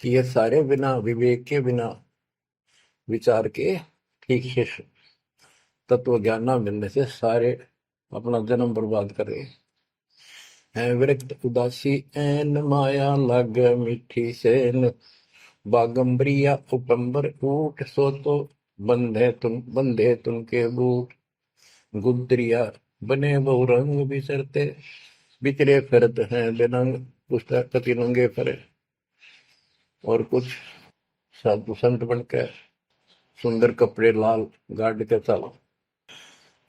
[SPEAKER 1] कि ये सारे बिना विवेक के, बिना विचार के, ठीक से तत्व ज्ञान न मिलने से सारे अपना जन्म बर्बाद कर रहे हैं। विरक्त उदासी एन माया लग मीठी सेन, बागंबरिया उपंबर ऊट सो तो बंधे तुम के बूट, गुदरिया बने बहु रंग बिसरते, बिचरे फिरत हैं बेनंग। पुस्तक कति नंगे फरे। और कुछ साधु संत बनकर सुंदर कपड़े लाल गाड़ के चलो,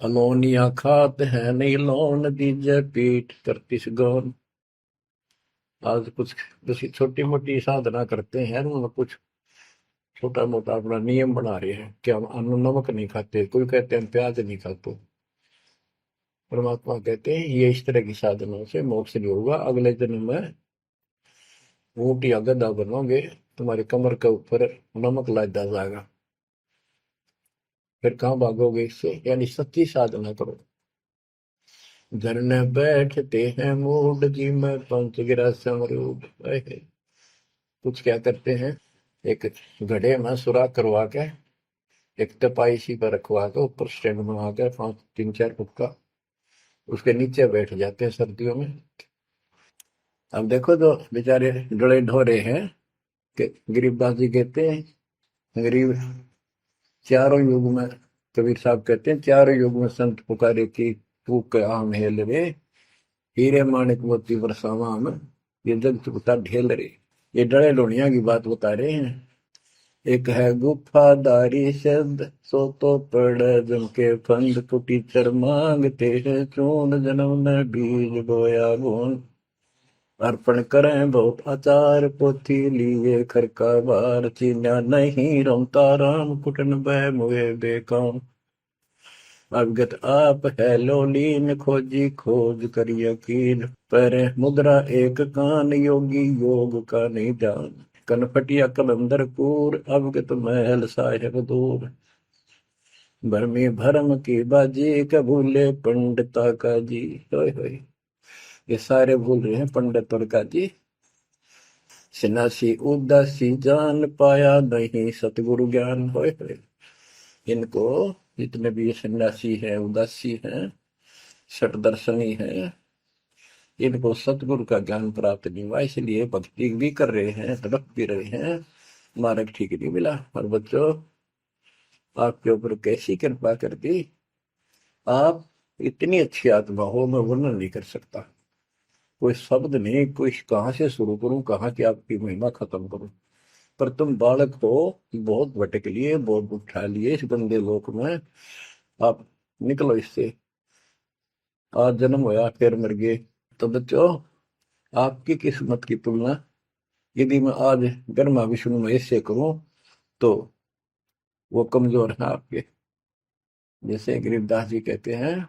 [SPEAKER 1] अलोनिया खात है नहीं लोन दीजे पीठ करतीस गौन। आज कुछ किसी छोटी मोटी साधना करते हैं, उनमें कुछ छोटा मोटा अपना नियम बना रहे हैं कि हम अन्न नमक नहीं खाते, कोई कहते हैं प्याज नहीं खाते। परमात्मा कहते हैं ये इस तरह की साधनों से मोक्ष नहीं होगा, अगले जन्म में ऊंट या गधा बनोगे, तुम्हारी कमर के ऊपर नमक लादा जाएगा, फिर कहाँ भागोगे इससे। यानी सच्ची साधना करो। झरने बैठते हैं मूड जी में पंच गिरा समरूप। कुछ क्या करते हैं, एक घड़े में सुराख करवा के, एक तपाई सी पर रखवा के, ऊपर स्टैंड बना के 3-4 फुट का, उसके नीचे बैठ जाते हैं सर्दियों में। अब देखो जो बेचारे डोले ढोरे हैं कि गरीबदास जी कहते हैं, गरीब चारों युग में, कबीर साहब कहते हैं चारों युग में संत पुकारे की फूक आम हेल रे, हीरे माणिक मोती बरसावा हम, ये जग चुकता ढेल रे। ये डरे लोनिया की बात बता रहे हैं। एक है गुफादारी शब्द सो तो पड़ जम के फंद, कुटीचर मांगते हैं चून जन्म न बीज बोया गुण। अर्पण करें बहुत आचार पोथी लिए खरका बार, चीन्या नहीं रमता राम कुटन बह मुए बेकाम। अवगत आप है लोलीन खोजी खोज कर यकीन, पर मुद्रा एक कान योगी योग का नहीं जान। कनफटिया कलंदर कूर अवगत महल साहेब दूर, भरमी भरम की बाजी कबूले पंडिता का जी। होय ये सारे भूल रहे हैं पंडित और का जी। सन्यासी उदासी जान पाया नहीं सतगुरु ज्ञान। होय इनको जितने भी ये सन्यासी है, उदासी है, सट दर्शनी है, इनको सतगुरु का ज्ञान प्राप्त नहीं हुआ, इसलिए भक्ति भी कर रहे हैं, तड़प भी रहे हैं, मार्ग ठीक नहीं मिला। और बच्चों आपके ऊपर कैसी कृपा कर दी, आप इतनी अच्छी आत्मा हो, मैं वर्णन नहीं कर सकता। कोई शब्द नहीं, कोई कहाँ से शुरू करूं, कहाँ की आपकी महिमा खत्म करूं। पर तुम बालक हो, बहुत भटक लिए, बहुत उठा लिए इस गंदे लोक में, आप निकलो इससे। आज जन्म होया फिर मर गए। तो बच्चों आपकी किस्मत की तुलना यदि मैं आज ब्रह्मा विष्णु महेश से करूं तो वो कमजोर है आपके। जैसे गरीबदास जी कहते हैं,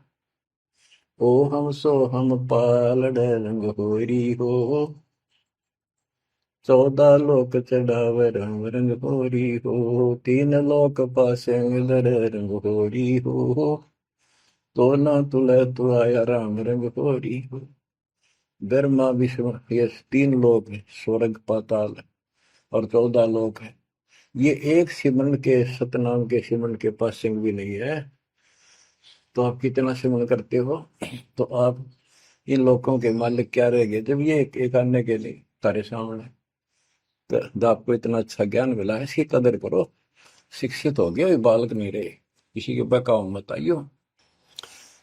[SPEAKER 1] ओ हम सो हम पालड़ रंग होरी हो, 14 लोक चढ़ाव रंग रंग होरी हो, 3 लोक पासे रंग होरी हो, तो ना तुले तो आया राम रंग होरी हो। ब्रह्मा विष्णु ये 3 लोक है, स्वर्ग पाताल और 14 लोक है। ये एक सिमरन के, सतनाम के सिमरन के पास सिंह भी नहीं है। तो आप कितना सिमरन करते हो, तो आप इन लोगों के मालिक क्या रह गए जब ये एक आने के लिए तारे सामने। तो आपको इतना अच्छा ज्ञान मिला है, इसकी कदर करो। शिक्षित हो गए, बालक नहीं रहे, किसी के बहकाव मत आइयो।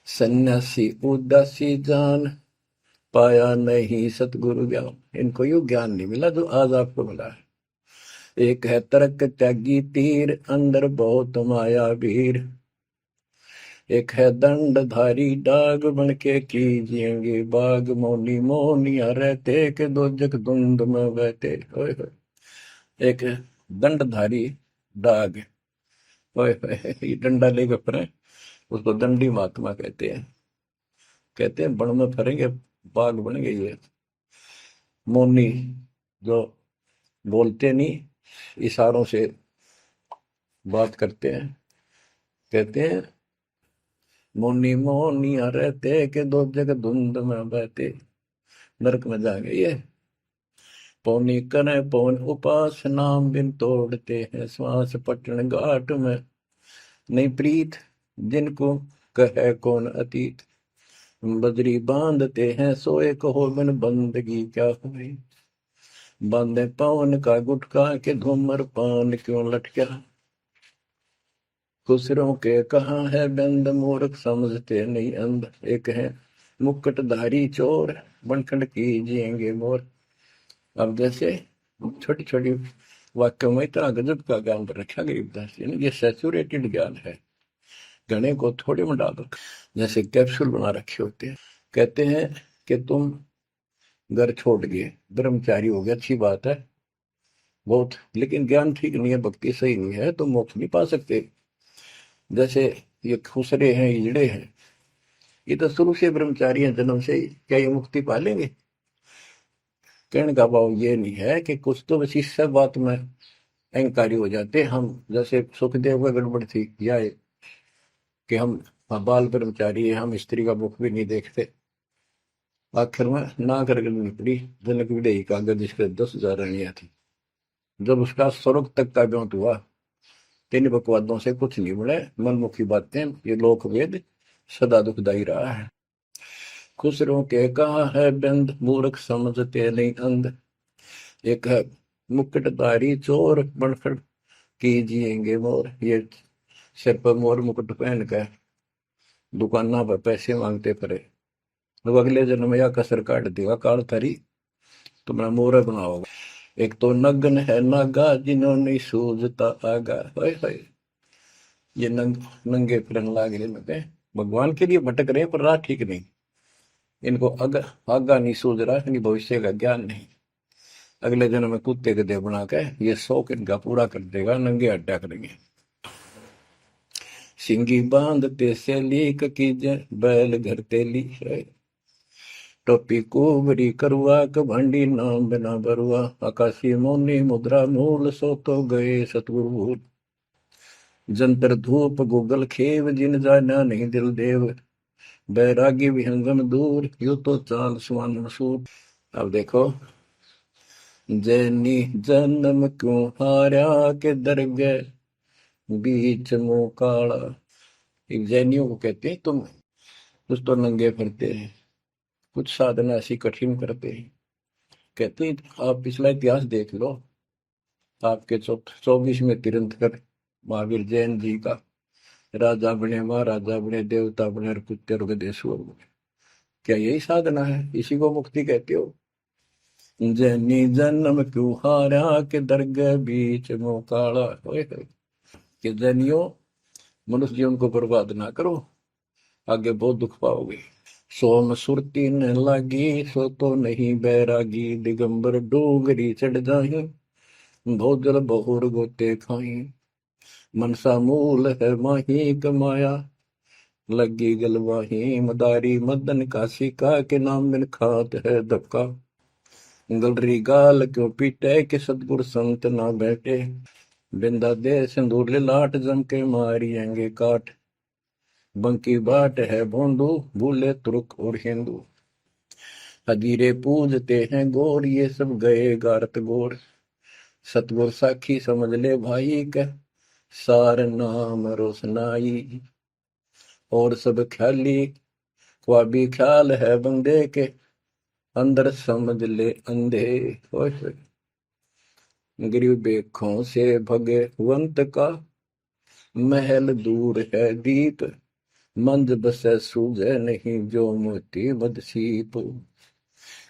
[SPEAKER 1] सन्यासी उदासी जान पाया नहीं सतगुरु ज्ञान, इनको यू ज्ञान नहीं मिला जो आज आपको मिला है। एक है तर्क त्यागी तीर, अंदर बहुत माया वीर, एक है दंडधारी डाग बन के कीजिएंगे बाग, मौनी मौनिया रहते के दो जग धुंध में बहते। ओए होए एक दंडधारी डाग, ओए होए ये डंडा लेकर फिरे, उसको दंडी महात्मा कहते हैं। कहते हैं बन में फरेंगे बाग बन गई है। मौनी जो बोलते नहीं, इशारों से बात करते हैं, कहते हैं मौनी मौनिया रहते के दो जग धुंध में बहते, नरक में जाएंगे ये। पौनी करें पौन उपास नाम बिन तोड़ते हैं श्वास पटन घाट में, नहीं प्रीत जिनको कहे कौन अतीत, बजरी बांधते हैं सोए कहो बिन बंदगी क्या हुई, बांधे पवन का गुटका के धूमर पान क्यों लटका, खुसरों के कहाँ है बंद मूर्ख समझते नहीं अंध, एक है मुकुटधारी चोर बनखंड कीजिएंगे मोर। अब जैसे छोटी छोटी वाक्यों में इतना गजब का ज्ञान रखा गरीबदास जी ने, ये सैचुरेटेड ज्ञान है, गणे को थोड़े में डाल रखा, जैसे कैप्सूल बना रखे होते हैं। कहते हैं कि तुम घर छोड़ गए, ब्रह्मचारी हो गया, अच्छी बात है बहुत, लेकिन ज्ञान ठीक नहीं है, भक्ति सही नहीं है, तो मोक्ष नहीं पा सकते। जैसे ये खुसरे हैं, इजड़े हैं, ये तो शुरू से ब्रह्मचारी हैं जन्म से ही, क्या ये मुक्ति पा लेंगे? कहने का भाव ये नहीं है कि कुछ तो बस इस सब बात में अहंकारी हो जाते हम, जैसे सुखदेव में गड़बड़ थी या कि हम बाल ब्रह्मचारी है, हम स्त्री का मुख भी नहीं देखते। आखिर में ना कर निकली जनक विदेही का, जिसके 10,000 रानियां थी। जब उसका स्वर्ग तक का ब्योंत हुआ, तीन बकवादों से कुछ नहीं मिले, मनमुखी बातें, ये लोक वेद सदा दुखदाई रहा है। खुसरों के कहा है बंद मूर्ख समझते नहीं अंध, एक है मुकुटधारी चोर बनखड़ कीजिएंगे मोर, ये सिर पर मोर मुकुट पहन कर दुकाना पर पैसे मांगते पड़े, तो अगले जन्म में या कसर काट देगा काल थारी, तुम्हारा मोर बनाओगा। एक तो नग्न है नागा जिन्होंने सूझता आगा, हाय हाय, ये नंगे फिरन लाग रहे, भगवान के लिए भटक रहे हैं पर राह ठीक नहीं, इनको आगा नहीं सूझ रहा, इनकी भविष्य का ज्ञान नहीं। अगले जन्म में कुत्ते गधे बना के ये शौक इनका पूरा कर देगा, नंगे अड्डा करेंगे। सिंगी बांधते से लीक कीजे बैल घर तेली है, टोपी कुबरी करुआ कभंडी नाम बिना बरुआ, आकाशी मौनी मुद्रा मूल सो तो गए सतगुरु भूल, जंतर धूप गूगल खेव जिन जाना नहीं दिल देव, बैरागी विहंगम दूर यू तो चाल सुवन मसूर। अब देखो, जैनी जन्म क्यों हारा के दरगे बीच मुंह काला, एक जैनियों को कहते हैं तुम कुछ तो नंगे फिरते हैं, कुछ साधना ऐसी कठिन करते हैं। कहते हैं आप पिछला इतिहास देख लो, आपके 24वें तीर्थंकर महावीर जैन जी का, राजा बने महाराजा बने देवता बने और कुत्ते रुगदेश्वर बने, क्या यही साधना है? इसी को मुक्ति कहते हो? जैनी जन्म क्यों हारा के दरगाह बीच मुंह काला, कि जैनियों मनुष्य जीवन को बर्बाद ना करो, आगे बहुत दुख पाओगे। सोम सुरती न लागी सो तो नहीं बैरागी, दिगंबर डोगरी चढ़ जाही भोजल बहुर गोते खाई, मनसा मूल है माही कमाया लगी गलवाही, मदारी मदन काशी का के नाम बिन खात है धक्का, गलरी गाल क्यों पीटे के सतगुर संत ना बैठे, बिंदा दे सिंदूर लाट जम के मारियेंगे काट, बंकी बाट है भोंदू भूले तुर्क और हिंदू, हजीरे पूजते हैं गोर ये सब गए गारत गोर, सतगुर साखी समझ ले भाई का सार नाम रोशनाई, और सब ख्याली ख्वाबी ख्याल है बंदे के अंदर समझ ले अंधे, गरीब बेखों से भगवंत का महल दूर है दीप, मंद बसे सूझे नहीं जो मोती बदसीप,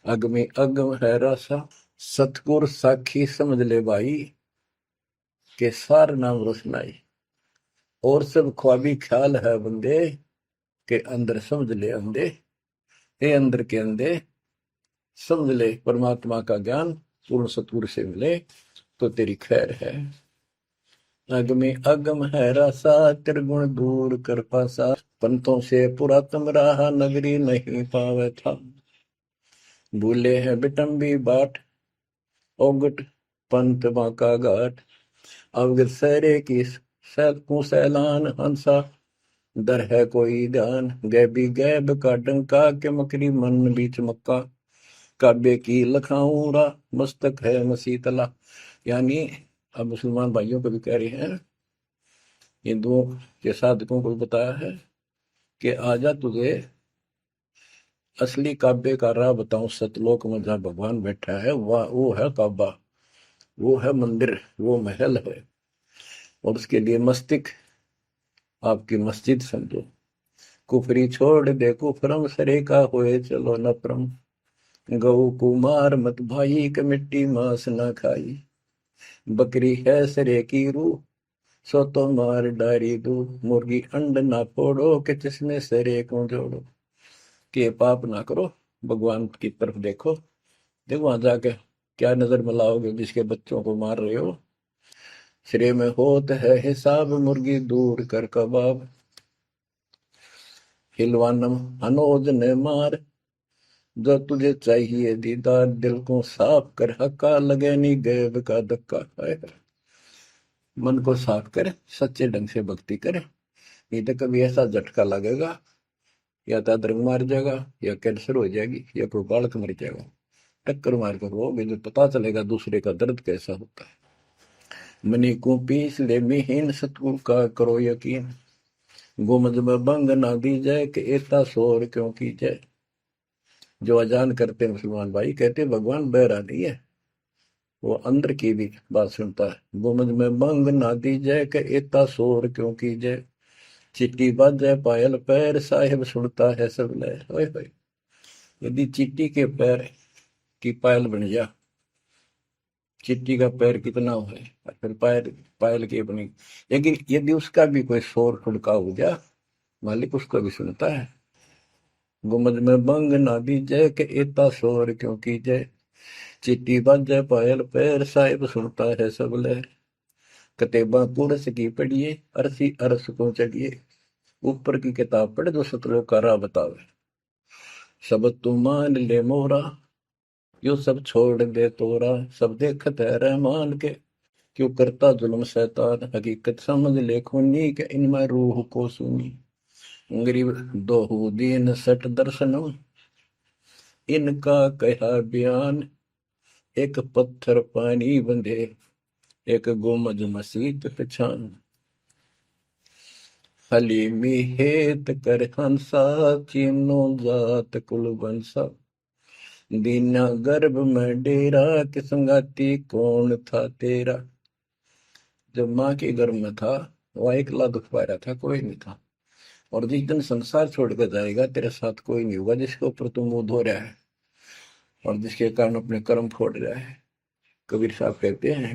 [SPEAKER 1] अगमी अगम है रासा सतगुर साखी समझ ले भाई के सार नाम रोशनाई, और सब ख्वाबी ख्याल है बंदे के अंदर समझ ले अंधे, हे अंदर के अंधे समझ ले परमात्मा का ज्ञान पूर्ण सतगुर से मिले तो तेरी खैर है। अगमे अगम है रासा त्रिगुण दूर कर पासा, पंथों से पुरातन रहा, नगरी नहीं पावे था। भूले हैं बिटम्बी बाट, ओगट पंथ बांका घाट। अवगत सहरे की को सैलान, हंसा दर है कोई ध्यान। गैबी गैब का डंका, के मकरी मन बीच मक्का। काबे की लखाऊरा, मस्तक है मसीतला। यानी अब मुसलमान भाइयों को भी कह रहे हैं, हिंदुओं के साधकों को बताया है कि आजा तुझे असली काबे का राह बताऊं। सतलोक में जहाँ भगवान बैठा है वह वो है काबा, वो है मंदिर, वो महल है। और उसके लिए मस्तिक आपकी मस्जिद समझो। कुफरी छोड़ दे कुफरम, सरे का होए चलो नफरम। गऊ कुमार मत भाई, के मिट्टी मांस ना खाई। बकरी है सरे की रूह, सो तो मार डारी दू। मुर्गी अंड ना फोड़ो, के जिसमें सरे को जोड़ो। के पाप ना करो, भगवान की तरफ देखो। देखो वहां जाके क्या नजर मिलाओगे, जिसके बच्चों को मार रहे हो। सिरे में होत है हिसाब, मुर्गी दूर कर कबाब। हिलवानम अनोज ने मार, जो तुझे चाहिए दीदार। दिल को साफ कर, हक्का लगे नी गैब का धक्का। मन को साफ कर, सच्चे ढंग से भक्ति कर। नहीं तो कभी ऐसा झटका लगेगा, या तो अदरक मार जाएगा, या कैंसर हो जाएगी, या कोई बालक मर जाएगा। टक्कर मार कर वो भी पता चलेगा दूसरे का दर्द कैसा होता है। मनी को पीस ले मिहीन, सतगुरु का करो यकीन। गुमज में बंग ना दी जाए, कि एता शोर क्यों की जाए। जो अजान करते मुसलमान भाई कहते भगवान बहरा नहीं है, वो अंदर की भी बात सुनता है। गुमज में बंग ना दी जाए, कि एता शोर क्यों की जाए। चिट्टी बाजे पायल पैर, साहिब सुनता है सब लय। ओए होए, यदि चिट्टी के पैर की पायल बन जा, चिट्टी का पैर कितना हो है, और फिर पायल पायल की बनी। लेकिन यदि उसका भी कोई शोर खुड़का हो जा, मालिक उसको भी सुनता है। गुमज में बंग ना दी जय, के इतना शोर क्यों की जय। चिट्टी बाजे पायल पैर, साहिब सुनता है सब लय। कतेबा कुरस की पढ़िए, अरसी अरस को चढ़िए। ऊपर की किताब पढ़, जो सतलोक का राह बतावे। सब तू मान ले मोरा, यो सब छोड़ दे तोरा। सब देखत है रहमान के, क्यों करता जुल्म शैतान। हकीकत समझ ले खूनी, के इनमें रूह को सुनी। गरीब दोहू दीन सट दर्शनम, इनका कहा बयान। एक पत्थर पानी बंधे, एक गुमज मसीत पहचान। हलीमी हेत कर हंसा, चीनो जात कुल बंसा। दीना गर्भ में डेरा, कि संगाती कौन था तेरा। जब माँ के गर्भ में था, वह अकेला दुख पा रहा था, कोई नहीं था। और जिस दिन संसार छोड़कर जाएगा, तेरे साथ कोई नहीं होगा जिसके ऊपर तुम मुंह धो रहा है और जिसके कारण अपने कर्म फोड़ रहा है। कबीर साहब कहते हैं,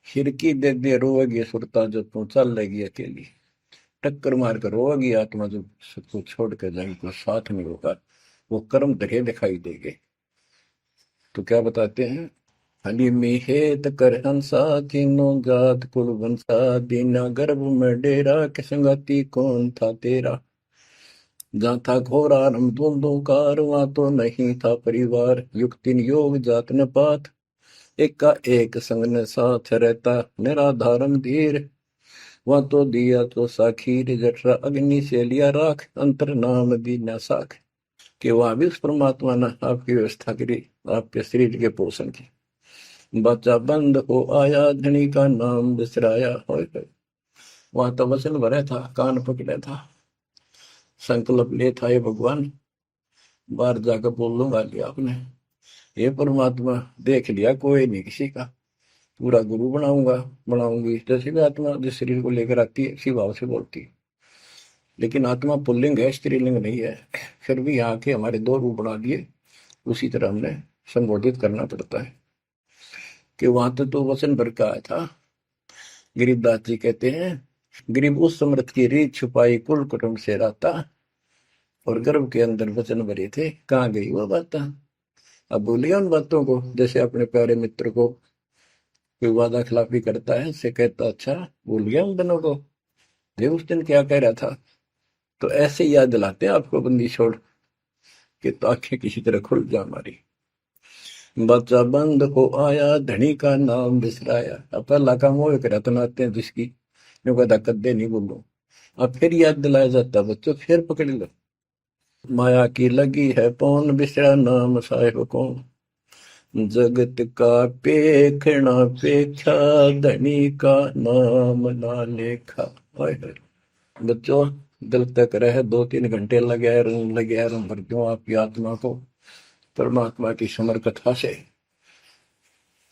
[SPEAKER 1] खिड़की दे दे रोएगी सुरता, जो तू चल लेगी अकेली। टक्कर मार कर रोएगी आत्मा, जो सबको छोड़ कर जाएगी, कोई साथ नहीं होगा। वो कर्म धरे दिखाई देंगे। तो क्या बताते हैं, हली मिहेत कर हंसा, तीनों जात कुल बंसा। दीना गर्भ में डेरा, के संगाती कौन था तेरा। जहाँ था घोर आरंभ धुंधुकार, वहां तो नहीं था परिवार। युक्तिन योग जात न पात, एक का एक संग न साथ रहता। निराधारम धीर, वहां तो दिया तो साखीर। जठरा अग्नि से लिया राख, अंतर नाम दीना साख। कि वहां भी उस परमात्मा ने आपकी व्यवस्था करी, आपके शरीर के पोषण की। बच्चा बंद हो आया, धनी का नाम बिसराया। हो वहां तो वचन भरा था, कान पकड़ा था, संकल्प ले था, ये भगवान बाहर जाकर बोल लूंगा लिया आपने। ये परमात्मा देख लिया कोई नहीं किसी का, पूरा गुरु बनाऊंगा बनाऊंगी। जैसे भी आत्मा जिस शरीर को लेकर आती है, इसी भाव से बोलती है। लेकिन आत्मा पुल्लिंग है, स्त्रीलिंग नहीं है। फिर भी यहाँ के हमारे दो रूप बना दिए, उसी तरह हमने संबोधित करना पड़ता है। कि वहां तो वचन भर का आया था। गरीबदास जी कहते हैं, गरीब उस समृद्ध की रीत छुपाई, कुल कुटुंब से रहता। और गर्भ के अंदर वचन भरे थे, कहाँ गई वो बात। अब भूलिए उन बातों को। जैसे अपने प्यारे मित्र को कोई वादा खिलाफी करता है, से कहता अच्छा भूल गया उन दिनों को, ये उस दिन क्या कह रहा था। तो ऐसे याद दिलाते हैं आपको बंदी छोड़ के, तो आंखें किसी तरह खुल जा हमारी। बच्चा बंद हो आया, धनी का नाम बिसराया। अब पहला काम वो रतनाते हैं जिसकी जो कहता कद्दे नहीं बोलो, अब फिर याद दिलाया जाता बच्चों, फिर पकड़ लो। माया की लगी है पौन, बिसरा नाम साहिब कौन। जगत का पेखना पेखा, धनी का नाम ना लेखा। हाय हाय। बच्चों, दिल तक रहे 2-3 घंटे लगे रहूं भर क्यों आपकी आत्मा को परमात्मा की समर कथा से,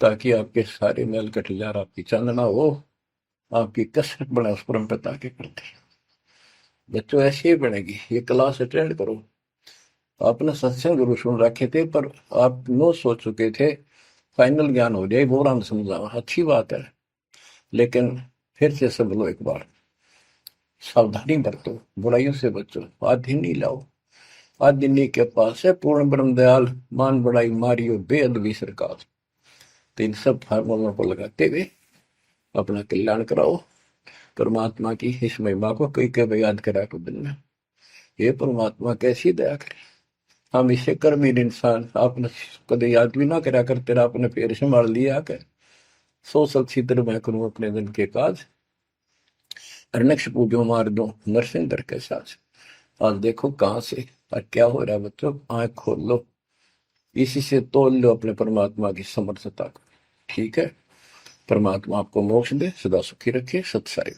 [SPEAKER 1] ताकि आपके सारे मैल कट जा, आपकी चांदना हो, आपकी कसरत बने उस परम पिता के प्रति। बच्चों ऐसे ही बनेगी। ये क्लास अटेंड करो। आपने सत्संग जरूर सुन रखे थे, पर आप नो सोच चुके थे फाइनल ज्ञान हो जाए, बोरान समझा, अच्छी बात है, लेकिन फिर से सब लो एक बार। सावधानी बरतो, बुराइयों से बचो, आदि नहीं लाओ। आदि के पास है पूर्ण ब्रह्म दयाल, मान बड़ाई मारियो बेअदबी सरकार। तो इन सब फार्मूलों को लगाते हुए अपना कल्याण कराओ। परमात्मा की इस महिमा को कई कई याद करा को दिन में, ये परमात्मा कैसी दया करे। हम इसे कर्महीन इंसान, आपने कदे याद भी ना करा कर, तेरा आपने पैर संभाल लिया कर। सो सलसीधर मैं करूं अपने दिन के काज, अरनक्ष पूजो मार दो नरसिंह दर के साथ। आज देखो कहां से और क्या हो रहा है बच्चों, आंख खोल लो, इसी से तोल लो अपने परमात्मा की समर्थता को। ठीक है, परमात्मा आपको मोक्ष दे, सदा सुखी रखे। सत्साई।